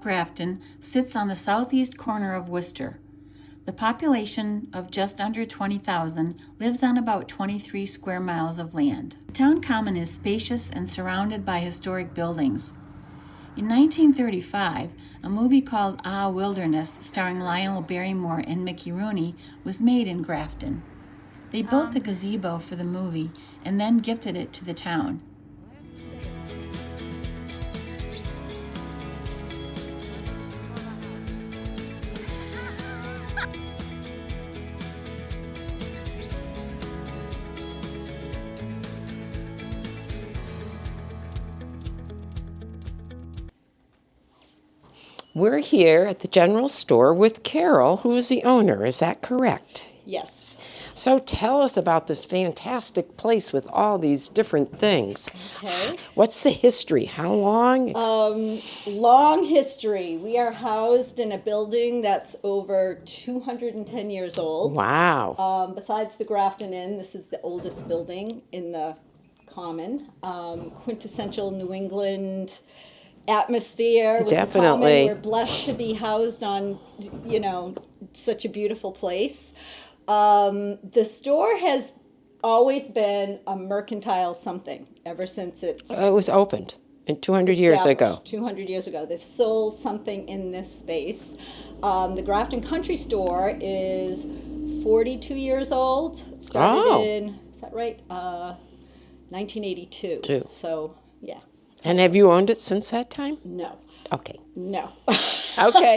Grafton sits on the southeast corner of Worcester. The population of just under 20,000 lives on about 23 square miles of land. The town common is spacious and surrounded by historic buildings. In 1935, a movie called Ah Wilderness, starring Lionel Barrymore and Mickey Rooney, was made in Grafton. They built the gazebo for the movie and then gifted it to the town. We're here at the general store with Carol, who is the owner. Is that correct? Yes. So tell us about this fantastic place with all these different things. Okay. What's the history? How long? Long history. We are housed in a building that's over 210 years old. Wow. Besides the Grafton Inn, this is the oldest building in the common. Quintessential New England atmosphere with Definitely. the common. We're blessed to be housed on, such a beautiful place. The store has always been a mercantile something ever since it was opened in 200 years ago. 200 years ago. They've sold something in this space. The Grafton Country Store is 42 years old. It started in, is that right? 1982. So, yeah. And have you owned it since that time? No. Okay. No. Okay.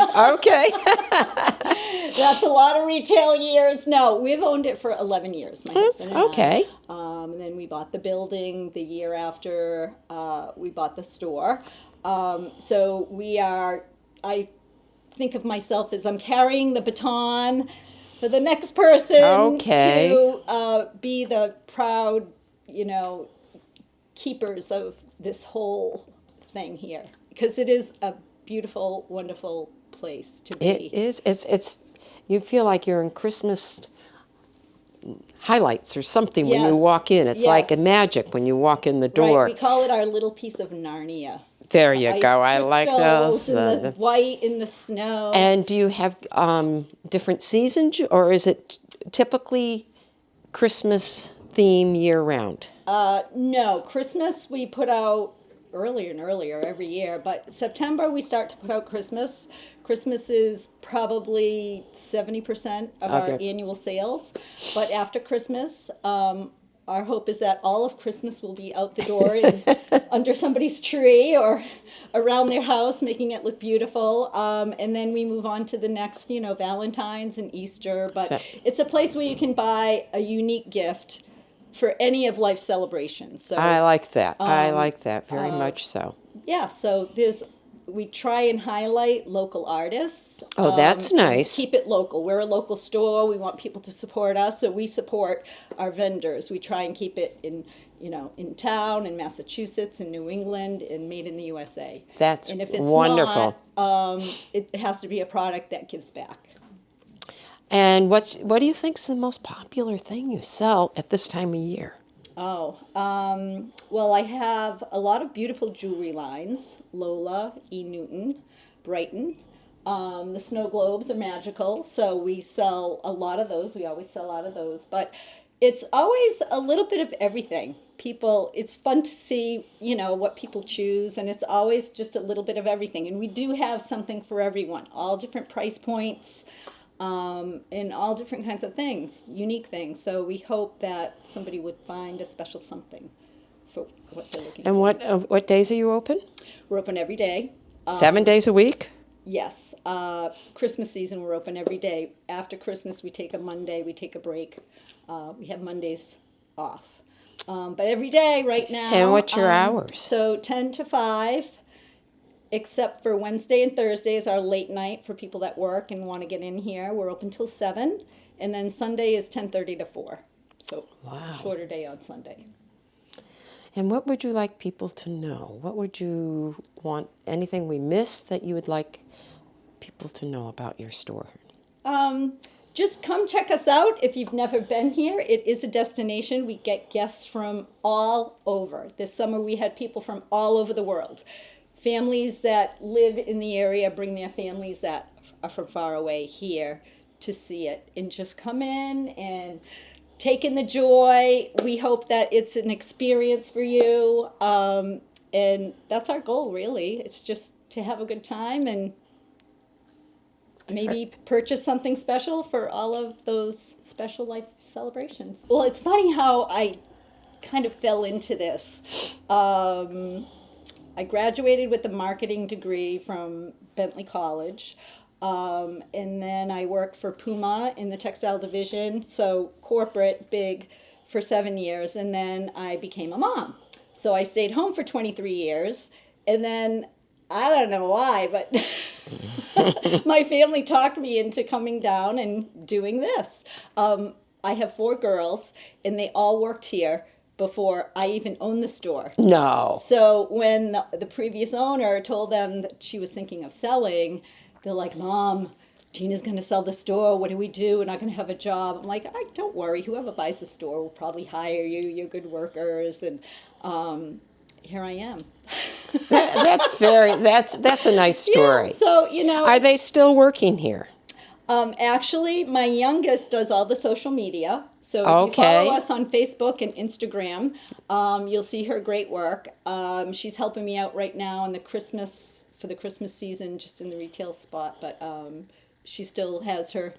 That's a lot of retail years. No, we've owned it for 11 years, my husband and okay. I. And then we bought the building the year after we bought the store. So we are, I think of myself as I'm carrying the baton for the next person to be the proud, keepers of this whole thing here, because it is a beautiful, wonderful place to be. It is. It's. You feel like you're in Christmas highlights or something when you walk in. It's like a magic when you walk in the door. Right. We call it our little piece of Narnia. There you go. I like those. And the white in the snow. And do you have different seasons, or is it typically Christmas theme year round? No, Christmas we put out earlier and earlier every year, but September we start to put out Christmas. Christmas is probably 70% of our annual sales, but after Christmas, our hope is that all of Christmas will be out the door and under somebody's tree or around their house, making it look beautiful. And then we move on to the next, Valentine's and Easter. But it's a place where you can buy a unique gift for any of life's celebrations. So I like that. I like that very much so. Yeah, so we try and highlight local artists. Oh, that's nice. Keep it local. We're a local store. We want people to support us, so we support our vendors. We try and keep it in town, in Massachusetts, in New England, and made in the USA. That's and if it's wonderful. Not, it has to be a product that gives back. And what do you think's the most popular thing you sell at this time of year? Well, I have a lot of beautiful jewelry lines. Lola, E. Newton, Brighton. The snow globes are magical, so we sell a lot of those. We always sell out of those. But it's always a little bit of everything. It's fun to see, what people choose, and it's always just a little bit of everything. And we do have something for everyone, all different price points. And all different kinds of things, unique things. So we hope that somebody would find a special something for what they're looking for. And what days are you open? We're open every day. 7 days a week? Yes. Christmas season, we're open every day. After Christmas, we take a Monday, we take a break. We have Mondays off. But every day right now. And what's your hours? So 10 to 5. Except for Wednesday and Thursday is our late night for people that work and want to get in here. We're open till 7. And then Sunday is 10:30 to 4. So shorter day on Sunday. And what would you like people to know? What would you want, anything we missed that you would like people to know about your store? Just come check us out if you've never been here. It is a destination. We get guests from all over. This summer we had people from all over the world. families that live in the area bring their families that are from far away here to see it and just come in and take in the joy. We hope that it's an experience for you. And that's our goal, really. It's just to have a good time and maybe purchase something special for all of those special life celebrations. Well, it's funny how I kind of fell into this. I graduated with a marketing degree from Bentley College. And then I worked for Puma in the textile division, so corporate, big, for 7 years. And then I became a mom. So I stayed home for 23 years. And then, I don't know why, but my family talked me into coming down and doing this. I have 4 girls, and they all worked here before I even owned the store. No. So when the previous owner told them that she was thinking of selling, they're like, Mom, Gina's going to sell the store. What do we do? We're not going to have a job. I'm like, don't worry. Whoever buys the store will probably hire you. You're good workers. And here I am. That's a nice story. Yeah, so, you know. Are they still working here? Actually, my youngest does all the social media. So if you follow us on Facebook and Instagram, you'll see her great work. She's helping me out right now for the Christmas season, just in the retail spot. But she still has her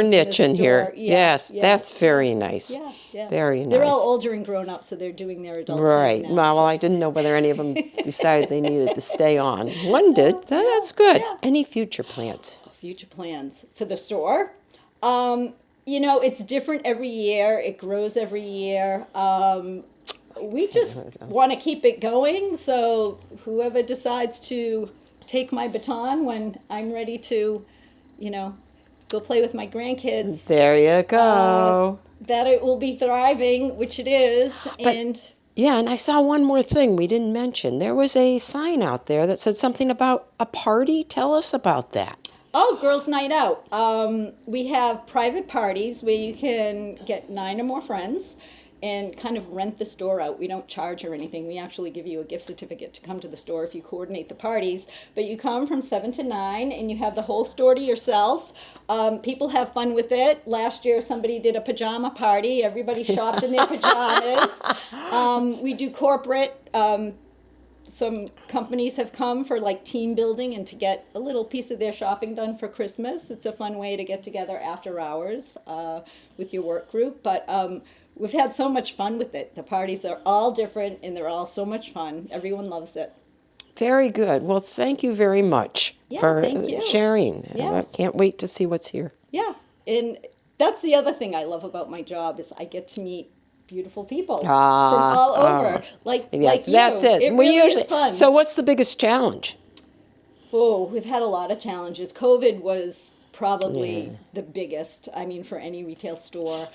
niche in here. Yeah, yes, yeah. That's very nice. Yeah. Very nice. They're all older and grown up, so they're doing their adult Right. thing now. Well, I didn't know whether any of them decided they needed to stay on. One did. That's good. Yeah. Any future plans? Future plans for the store? You know, it's different every year. It grows every year. We just want to keep it going. So whoever decides to take my baton when I'm ready to, go play with my grandkids. There you go. That it will be thriving, which it is. Yeah, and I saw one more thing we didn't mention. There was a sign out there that said something about a party. Tell us about that. Oh, Girls' Night Out. We have private parties where you can get 9 or more friends and kind of rent the store out. We don't charge or anything. We actually give you a gift certificate to come to the store if you coordinate the parties. But you come from 7 to 9 and you have the whole store to yourself. People have fun with it. Last year somebody did a pajama party. Everybody shopped in their pajamas. We do corporate. Some companies have come for like team building and to get a little piece of their shopping done for Christmas. It's a fun way to get together after hours with your work group. But we've had so much fun with it. The parties are all different and they're all so much fun. Everyone loves it. Very good. Well, thank you very much for thank you. sharing. Yes. I can't wait to see what's here. Yeah. And that's the other thing I love about my job is I get to meet beautiful people from all over. Like you. That's it. It really is fun. So what's the biggest challenge? Oh, we've had a lot of challenges. COVID was probably the biggest. I mean, for any retail store.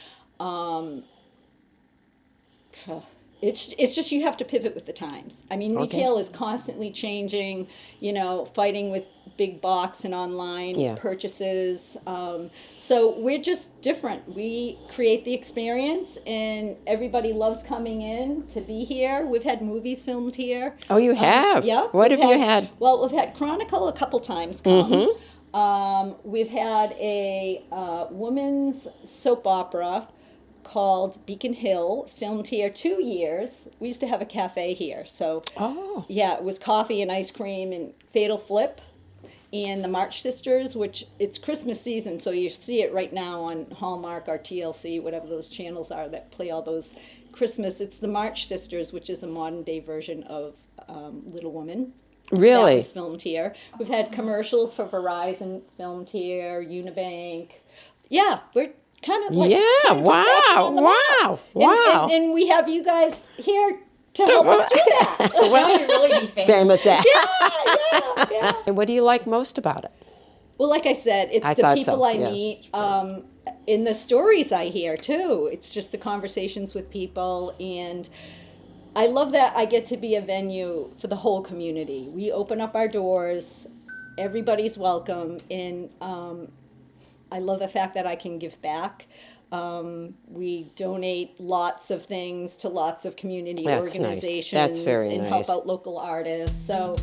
It's just you have to pivot with the times. I mean, retail is constantly changing, fighting with big box and online purchases. So we're just different. We create the experience and everybody loves coming in to be here. We've had movies filmed here. Oh, you have? Yeah. What have you had? Well, we've had Chronicle a couple times come. We've had a woman's soap opera called Beacon Hill, filmed here 2 years. We used to have a cafe here. So, it was coffee and ice cream and Fatal Flip and the March Sisters, which it's Christmas season, so you see it right now on Hallmark or TLC, whatever those channels are that play all those Christmas. It's the March Sisters, which is a modern day version of Little Woman. Really? That was filmed here. We've had commercials for Verizon filmed here, Unibank. Yeah, we're kind of like wow. And we have you guys here to help us do that. Well, you really be famous. Famous. Yeah. And what do you like most about it? Well, like I said, it's the people I meet, in the stories I hear too. It's just the conversations with people, and I love that I get to be a venue for the whole community. We open up our doors, everybody's welcome, and I love the fact that I can give back. We donate lots of things to lots of community organizations. Nice. That's very and nice. help out local artists. So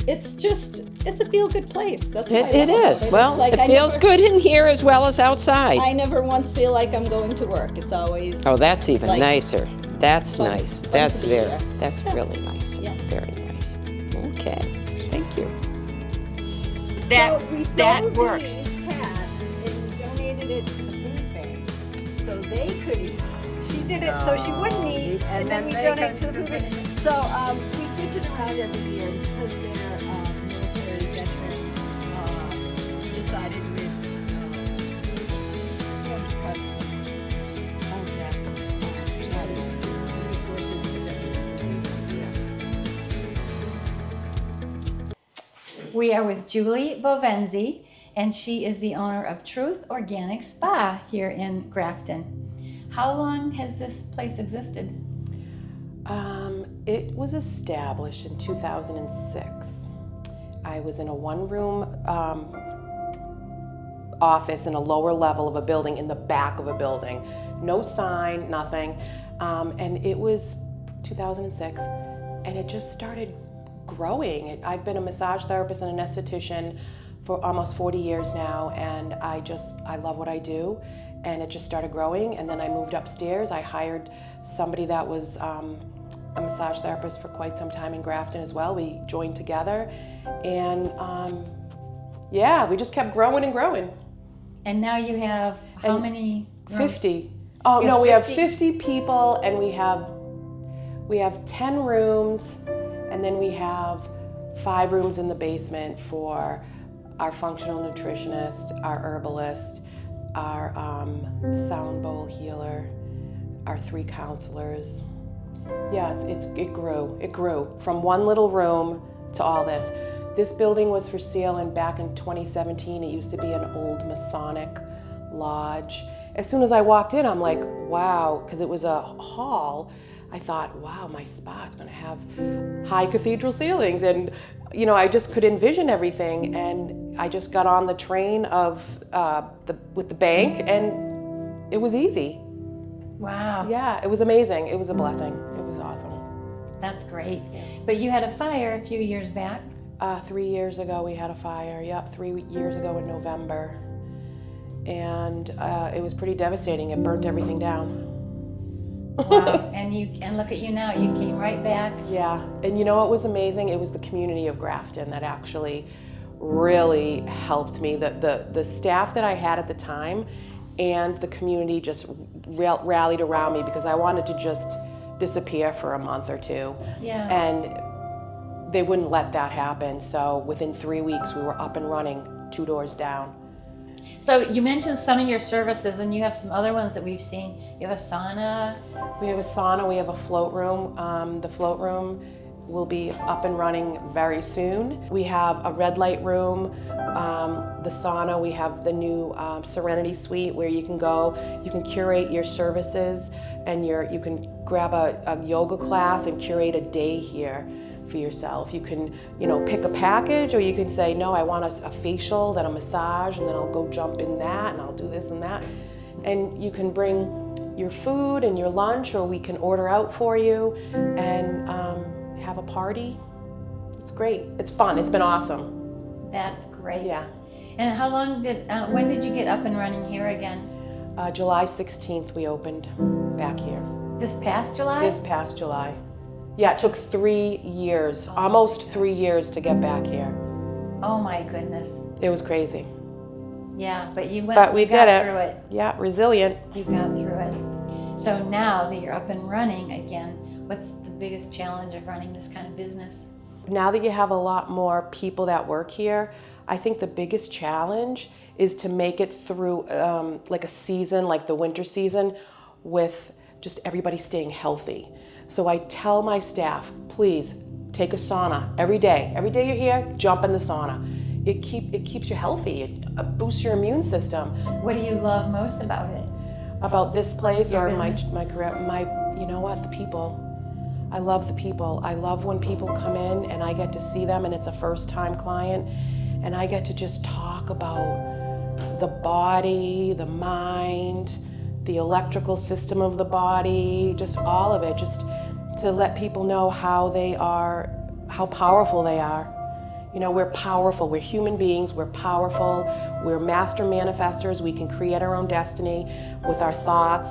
it's a feel-good place. That's why I It love is. It's Well, like it I feels never- good in here as well as outside. I never once feel like I'm going to work. It's always Oh, that's even like, nicer. That's fun- nice. fun That's to be very, here. that's Yeah. really nice. Yeah. Very nice. Okay, thank you. That- so we that sold works. these hats and donated it to the food bank, so they could eat. She did it so she wouldn't eat, and then we donate to the food bank. So we switch it around every year because they're military veterans. Decided we'd cut. Oh, that is resources for veterans. We are with Julie Bovenzi, and she is the owner of Truth Organic Spa here in Grafton. How long has this place existed? It was established in 2006. I was in a one-room office in a lower level of a building in the back of a building. No sign, nothing. And it was 2006, and it just started growing. I've been a massage therapist and an esthetician for almost 40 years now, and I love what I do. And it just started growing, and then I moved upstairs. I hired somebody that was a massage therapist for quite some time in Grafton as well. We joined together, and we just kept growing and growing. And now you have how many rooms? 50. Oh You no, have we have 50? 50 people, and we have 10 rooms, and then we have 5 rooms in the basement for our functional nutritionist, our herbalist, our sound bowl healer, our 3 counselors. Yeah, it grew from one little room to all this. This building was for sale, and back in 2017, it used to be an old Masonic lodge. As soon as I walked in, I'm like, wow, because it was a hall. I thought, wow, my spot's gonna have high cathedral ceilings, and I just could envision everything. And I just got on the train with the bank, and it was easy. Wow. Yeah, it was amazing. It was a blessing. It was awesome. That's great. But you had a fire a few years back. 3 years ago we had a fire. Yep, 3 years ago in November, and it was pretty devastating. It burnt everything down. Wow. and look at you now. You came right back. Yeah, and you know what was amazing? It was the community of Grafton that actually really helped me. The staff that I had at the time and the community just rallied around me, because I wanted to just disappear for a month or two. Yeah. And they wouldn't let that happen. So within 3 weeks, we were up and running 2 doors down. So you mentioned some of your services, and you have some other ones that we've seen. You have a sauna. We have a sauna, we have a float room. The float room will be up and running very soon. We have a red light room, the sauna. We have the new Serenity Suite, where you can go, you can curate your services, and you can grab a yoga class and curate a day here for yourself. You can, pick a package, or you can say, no, I want a facial, then a massage, and then I'll go jump in that, and I'll do this and that. And you can bring your food and your lunch, or we can order out for you and have a party. It's great. It's fun. It's been awesome. That's great. Yeah. And how long when did you get up and running here again? July 16th we opened back here. This past July? This past July. Yeah, it took 3 years, almost 3 years to get back here. Oh my goodness. It was crazy. Yeah, but you went. But we you got did it. through it. Yeah, resilient. You got through it. So now that you're up and running again, what's the biggest challenge of running this kind of business? Now that you have a lot more people that work here, I think the biggest challenge is to make it through like a season, like the winter season, with just everybody staying healthy. So I tell my staff, please take a sauna every day. Every day you're here, jump in the sauna. It keeps you healthy. It boosts your immune system. What do you love most about it? About this place Your or business? my career, you know what, the people. I love the people. I love when people come in and I get to see them and it's a first-time client, and I get to just talk about the body, the mind, the electrical system of the body, just all of it, just to let people know how they are, how powerful they are. You know, we're powerful. We're human beings. We're powerful. We're master manifestors. We can create our own destiny with our thoughts.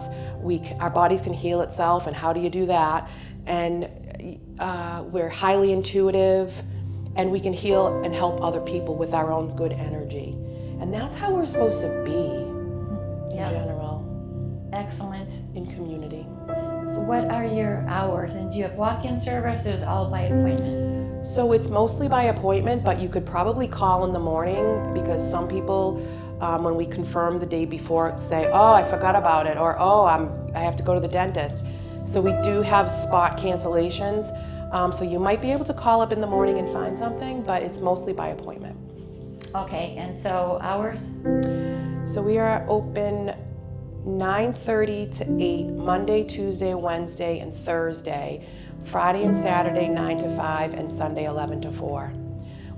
Our bodies can heal itself, and how do you do that? And we're highly intuitive, and we can heal and help other people with our own good energy. And that's how we're supposed to be in general. Excellent. In community. So what are your hours? And do you have walk-in service, or is it all by appointment? So it's mostly by appointment, but you could probably call in the morning, because some people, when we confirm the day before, say, oh, I forgot about it, or oh, I have to go to the dentist. So we do have spot cancellations. So you might be able to call up in the morning and find something, but it's mostly by appointment. Okay, and so hours? So we are open 9:30 to 8, Monday, Tuesday, Wednesday, and Thursday. Friday and Saturday 9 to 5, and Sunday 11 to 4.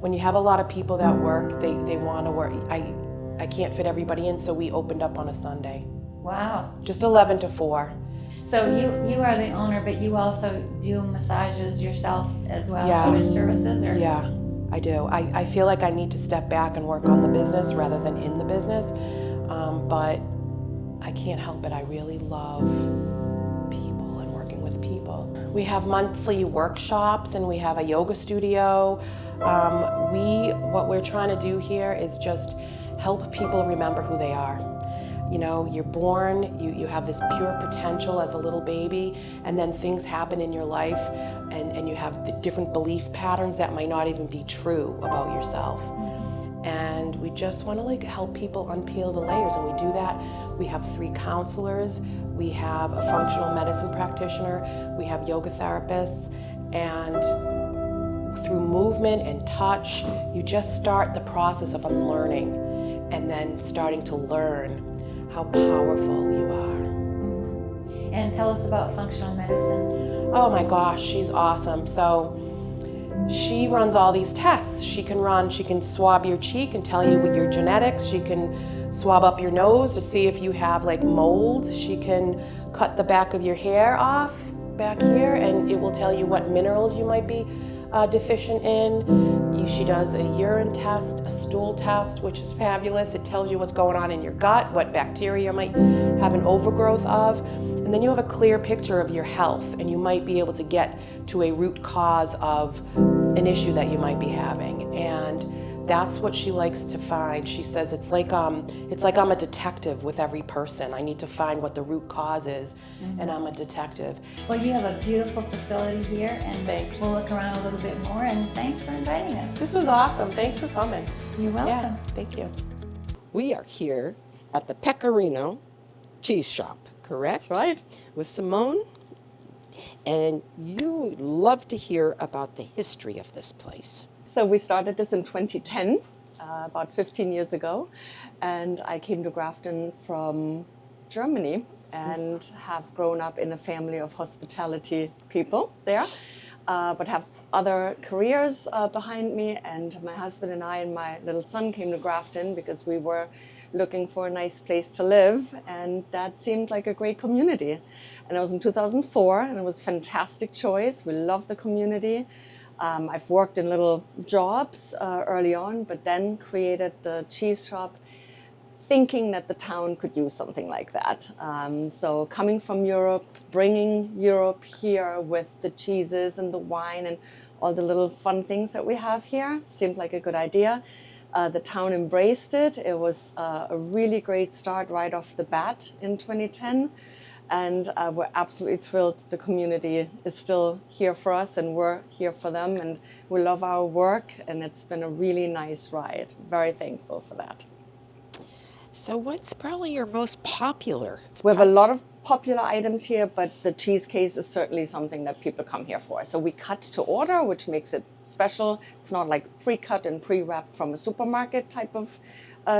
When you have a lot of people that work, they want to work. I can't fit everybody in, so we opened up on a Sunday. Wow. Just 11 to 4. So you are the owner, but you also do massages yourself as well? Yeah. Other services? Or? Yeah, I do. I feel like I need to step back and work on the business rather than in the business, but I can't help it. I really love people and working with people. We have monthly workshops, and we have a yoga studio. What we're trying to do here is just help people remember who they are. You know, you're born, you have this pure potential as a little baby, and then things happen in your life, and you have the different belief patterns that might not even be true about yourself. And we just want to help people unpeel the layers, and we do that. We have 3 counselors, we have a functional medicine practitioner, we have yoga therapists, and through movement and touch, you just start the process of unlearning, and then starting to learn how powerful you are. And tell us about functional medicine. Oh my gosh, she's awesome. So she runs all these tests. She can swab your cheek and tell you what your genetics. She can swab up your nose to see if you have mold. She can cut the back of your hair off back here, and it will tell you what minerals you might be deficient in. She does a urine test, a stool test, which is fabulous. It tells you what's going on in your gut, what bacteria might have an overgrowth of. And then you have a clear picture of your health, and you might be able to get to a root cause of an issue that you might be having. And that's what she likes to find. She says it's like I'm a detective with every person. I need to find what the root cause is, and I'm a detective. Well, you have a beautiful facility here, and Thanks. we'll look around a little bit more, and thanks for inviting us. This was awesome. Thanks for coming. You're welcome. Yeah, thank you. We are here at the Pecorino Cheese Shop, correct? That's right. With Simone. And you love to hear about the history of this place. So we started this in 2010, about 15 years ago, and I came to Grafton from Germany and have grown up in a family of hospitality people there, but have other careers behind me. And my husband and I and my little son came to Grafton because we were looking for a nice place to live, and that seemed like a great community. And it was in 2004, and it was a fantastic choice. We love the community. I've worked in little jobs early on, but then created the cheese shop thinking that the town could use something like that. So coming from Europe, bringing Europe here with the cheeses and the wine and all the little fun things that we have here seemed like a good idea. The town embraced it. It was a really great start right off the bat in 2010. And we're absolutely thrilled the community is still here for us, and we're here for them, and we love our work, and it's been a really nice ride. Very thankful for that. So what's probably your most popular? We have a lot of popular items here, but the cheese case is certainly something that people come here for. So we cut to order, which makes it special. It's not like pre-cut and pre-wrapped from a supermarket type of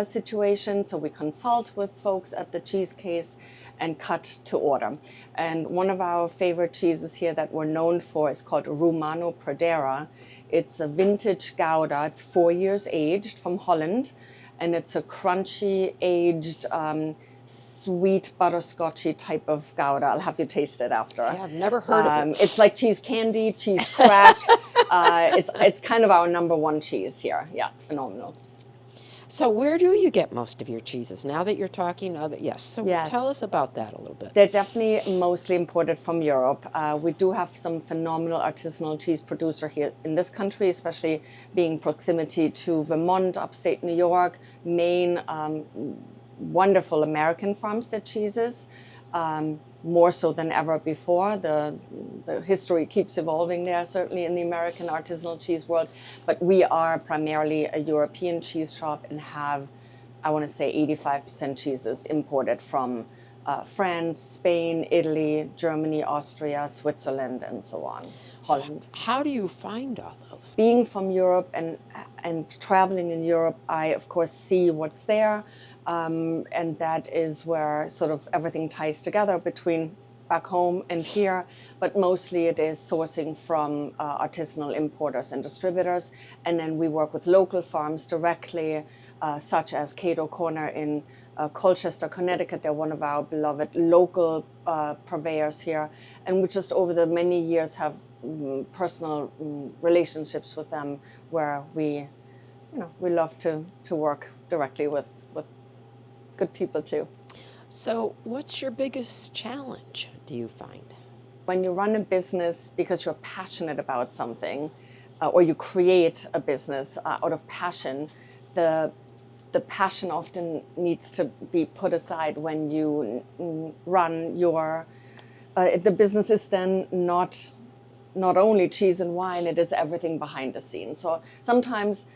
situation. So we consult with folks at the cheese case and cut to order. And one of our favorite cheeses here that we're known for is called Romano Pradera. It's a vintage Gouda. It's 4 years aged from Holland, and it's a crunchy aged sweet butterscotchy type of Gouda. I'll have you taste it after. I've never heard of it. It's like cheese candy, cheese crack. It's kind of our number one cheese here. Yeah, it's phenomenal. So where do you get most of your cheeses? Now that you're talking, yes. So Yes. tell us about that a little bit. They're definitely mostly imported from Europe. We do have some phenomenal artisanal cheese producer here in this country, especially being proximity to Vermont, upstate New York, Maine, wonderful American farmstead cheeses. More so than ever before. The history keeps evolving there, certainly in the American artisanal cheese world. But we are primarily a European cheese shop and have, I want to say, 85% cheeses imported from France, Spain, Italy, Germany, Austria, Switzerland, and so on. Holland. How do you find all those? Being from Europe and traveling in Europe, I of course see what's there, and that is where sort of everything ties together between back home and here, but mostly it is sourcing from artisanal importers and distributors, and then we work with local farms directly, such as Cato Corner in Colchester, Connecticut. They're one of our beloved local purveyors here, and we just over the many years have personal relationships with them where we love to work directly with good people too. So what's your biggest challenge, do you find? When you run a business because you're passionate about something, or you create a business out of passion, the passion often needs to be put aside when you run your the business is then not only cheese and wine, it is everything behind the scenes. So sometimes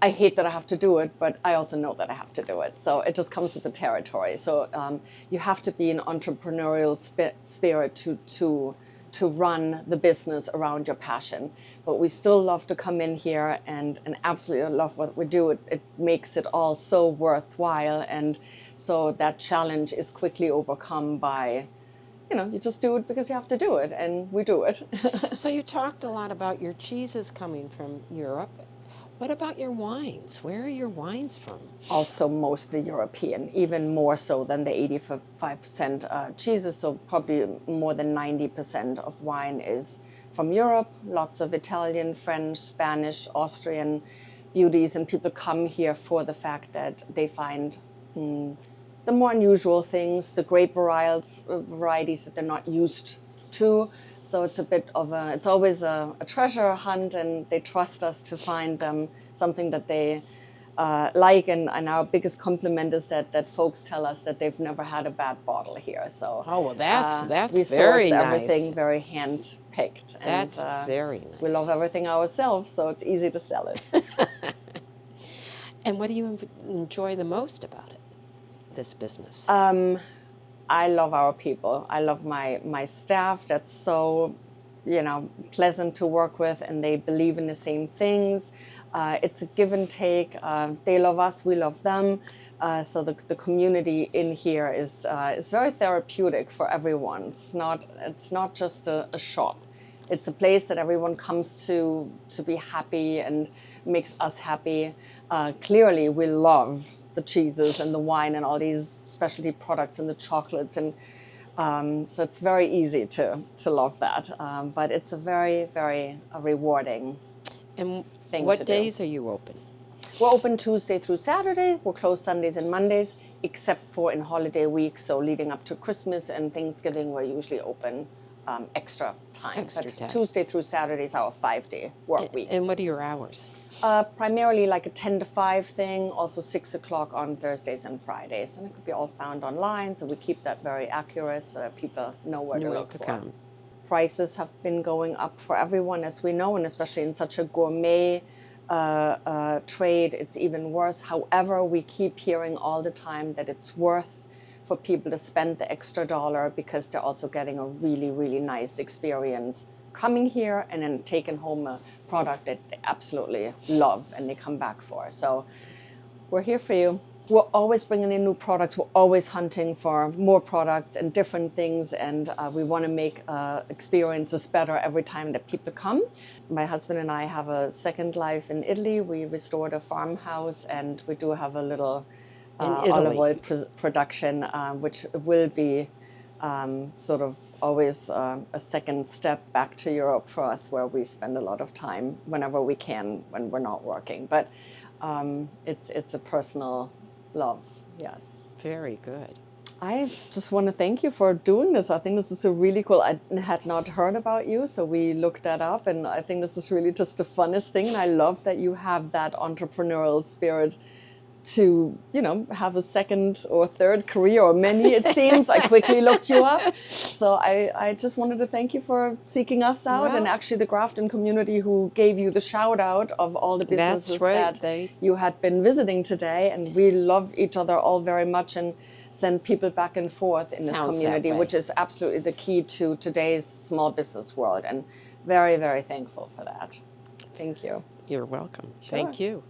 I hate that I have to do it, but I also know that I have to do it. So it just comes with the territory. So you have to be an entrepreneurial spirit to run the business around your passion. But we still love to come in here and absolutely love what we do. It makes it all so worthwhile. And so that challenge is quickly overcome by, you just do it because you have to do it, and we do it. So you talked a lot about your cheeses coming from Europe. What about your wines? Where are your wines from? Also mostly European, even more so than the 85% cheeses. So probably more than 90% of wine is from Europe. Lots of Italian, French, Spanish, Austrian beauties, and people come here for the fact that they find the more unusual things, the grape varieties that they're not used to. So it's a bit of it's always a treasure hunt, and they trust us to find them something that they like. And our biggest compliment is that folks tell us that they've never had a bad bottle here. So well, that's we very source nice. everything very hand picked. That's very nice. We love everything ourselves, so it's easy to sell it. And what do you enjoy the most about it, this business? I love our people. I love my staff. That's so, pleasant to work with, and they believe in the same things. It's a give and take. They love us, we love them. So the community in here is very therapeutic for everyone. It's not just a shop. It's a place that everyone comes to be happy and makes us happy. Clearly, we love the cheeses and the wine and all these specialty products and the chocolates, and so it's very easy to love that. But it's a very, very rewarding and thing what to days do. are you open? We're open Tuesday through Saturday. We're closed Sundays and Mondays, except for in holiday weeks. So leading up to Christmas and Thanksgiving, we're usually open extra time. Extra But time. Tuesday through Saturday is our 5-day work week. And what are your hours? Primarily like a 10 to 5 thing, also 6 o'clock on Thursdays and Fridays. And it could be all found online, so we keep that very accurate so that people know where to look for. Prices have been going up for everyone, as we know, and especially in such a gourmet trade, it's even worse. However, we keep hearing all the time that it's worth for people to spend the extra dollar because they're also getting a really, really nice experience coming here and then taking home a product that they absolutely love and they come back for. So we're here for you. We're always bringing in new products. We're always hunting for more products and different things, and we want to make experiences better every time that people come. My husband and I have a second life in Italy. We restored a farmhouse, and we do have a little olive oil production, which will be sort of always a second step back to Europe for us, where we spend a lot of time whenever we can when we're not working. But it's a personal love, yes. Very good. I just want to thank you for doing this. I think this is a really cool. I had not heard about you, so we looked that up, and I think this is really just the funnest thing. And I love that you have that entrepreneurial spirit to, you know, have a second or third career, or many, it seems. I quickly looked you up. So I just wanted to thank you for seeking us out, and actually the Grafton community who gave you the shout out of all the businesses that you had been visiting today. And we love each other all very much, and send people back and forth in this community, which is absolutely the key to today's small business world. And very, very thankful for that. Thank you. You're welcome. Sure. Thank you.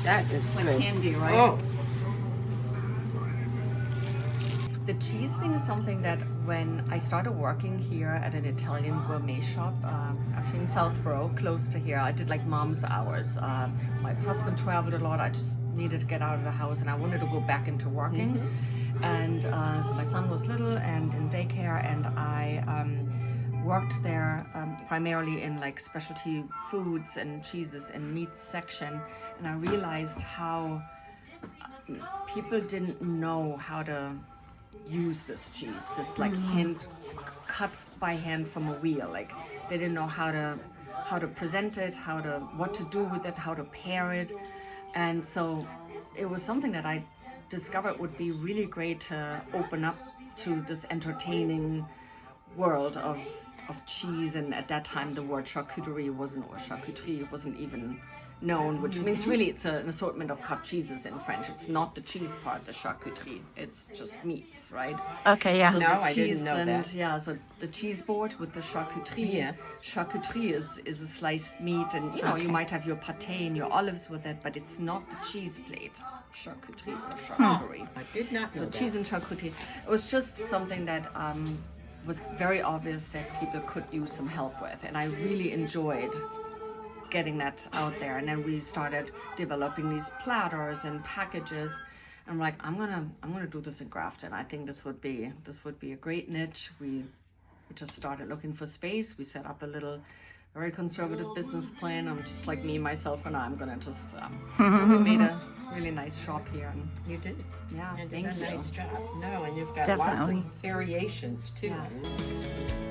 That is Like good. candy, right? Oh, The cheese thing is something that when I started working here at an Italian gourmet shop, actually in Southborough, close to here, I did like mom's hours. My husband traveled a lot. I just needed to get out of the house, and I wanted to go back into working. And so my son was little and in daycare, and I worked there primarily in like specialty foods and cheeses and meats section. And I realized how people didn't know how to use this cheese, this like hand cut by hand from a wheel. Like they didn't know how to present it, what to do with it, how to pair it. And so it was something that I discovered would be really great to open up to this entertaining world of cheese. And at that time the word charcuterie wasn't even known, which means really it's an assortment of cut cheeses in French. It's not the cheese part, the charcuterie. It's just meats, right? Okay, yeah. So No, the I didn't cheese know and, that. Yeah, so the cheese board with the charcuterie. Yeah. Charcuterie is a sliced meat, and you know you might have your pâté and your olives with it, but it's not the cheese plate. Charcuterie or charcuterie. I did not know So that. cheese and charcuterie. It was just something that was very obvious that people could use some help with, and I really enjoyed getting that out there. And then we started developing these platters and packages. I'm like, I'm gonna do this in Grafton. I think this would be a great niche. We just started looking for space. We set up a little, very conservative business plan. I'm just like me, myself, and I'm gonna just. We made a really nice shop here. And You did. yeah, You did thank a you. nice job. No, and you've got Definitely. lots of variations too. Yeah.